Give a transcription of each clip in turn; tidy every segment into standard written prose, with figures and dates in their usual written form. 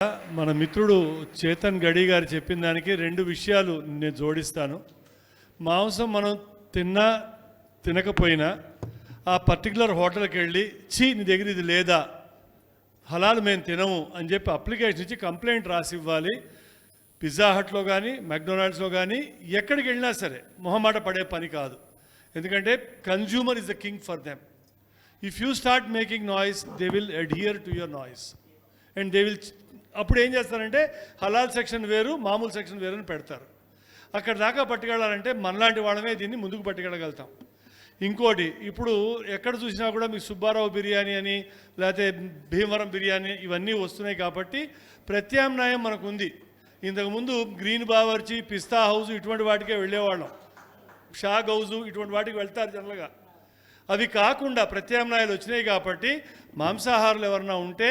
మన మిత్రుడు చేతన్ గడి గారు చెప్పిన దానికి రెండు విషయాలు నేను జోడిస్తాను. మాంసం మనం తిన్నా తినకపోయినా ఆ పర్టికులర్ హోటల్కి వెళ్ళి నీ దగ్గర ఇది లేదా, హలాలు మేము తినము అని చెప్పి అప్లికేషన్ ఇచ్చి కంప్లైంట్ రాసి ఇవ్వాలి. పిజ్జా హట్లో కానీ మెక్డొనాల్డ్స్లో కానీ ఎక్కడికి వెళ్ళినా సరే మొహమాట పడే పని కాదు. ఎందుకంటే consumer is the king for them. If you start making noise they will adhere to your noise and they will. అప్పుడు ఏం చేస్తారంటే హలాల్ సెక్షన్ వేరు మామూలు సెక్షన్ వేరు అని పెడతారు. అక్కడ దాకా పట్టుకెళ్ళాలంటే మనలాంటి వాళ్ళమే దీన్ని ముందుకు పట్టుకెళ్ళగలుగుతాం. ఇంకోటి, ఇప్పుడు ఎక్కడ చూసినా కూడా మీకు సుబ్బారావు బిర్యానీ అని లేకపోతే భీమవరం బిర్యానీ ఇవన్నీ వస్తున్నాయి కాబట్టి ప్రత్యామ్నాయం మనకు ఉంది. ఇంతకుముందు గ్రీన్ బావర్చి, పిస్తా హౌస్ ఇటువంటి వాటికే వెళ్ళేవాళ్ళం. షాగ్ హౌజు ఇటువంటి వాటికి వెళ్తారు జనరల్గా. అవి కాకుండా ప్రత్యామ్నాయాలు వచ్చినాయి కాబట్టి మాంసాహారులు ఎవరన్నా ఉంటే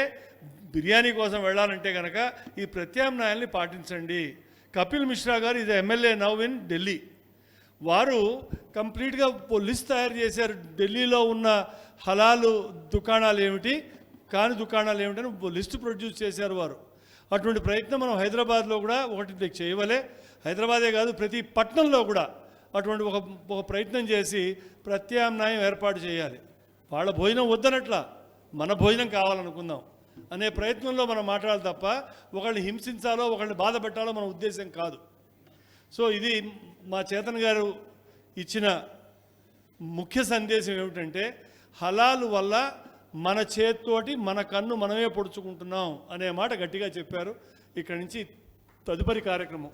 బిర్యానీ కోసం వెళ్ళాలంటే కనుక ఈ ప్రత్యామ్నాయాల్ని పాటించండి. కపిల్ మిశ్రా గారు ఇది ఎమ్మెల్యే నవ్ ఇన్ ఢిల్లీ. వారు కంప్లీట్గా లిస్ట్ తయారు చేశారు. ఢిల్లీలో ఉన్న హలాలు దుకాణాలు ఏమిటి, కాని దుకాణాలు ఏమిటని లిస్టు ప్రొడ్యూస్ చేశారు వారు. అటువంటి ప్రయత్నం మనం హైదరాబాద్లో కూడా ఒకటి చేయవలే. హైదరాబాదే కాదు, ప్రతి పట్టణంలో కూడా అటువంటి ఒక ప్రయత్నం చేసి ప్రత్యామ్నాయం ఏర్పాటు చేయాలి. వాళ్ళ భోజనం వద్దనట్లా, మన భోజనం కావాలనుకుందాం అనే ప్రయత్నంలో మనం మాట్లాడాలి తప్ప ఒకళ్ళని హింసించాలో ఒకళ్ళని బాధ పెట్టాలో మన ఉద్దేశం కాదు. సో ఇది మా చేతన్ గారు ఇచ్చిన ముఖ్య సందేశం ఏమిటంటే హలాలు వల్ల మన చేత్తోటి మన కన్ను మనమే పొడుచుకుంటున్నాం అనే మాట గట్టిగా చెప్పారు. ఇక్కడి నుంచి తదుపరి కార్యక్రమం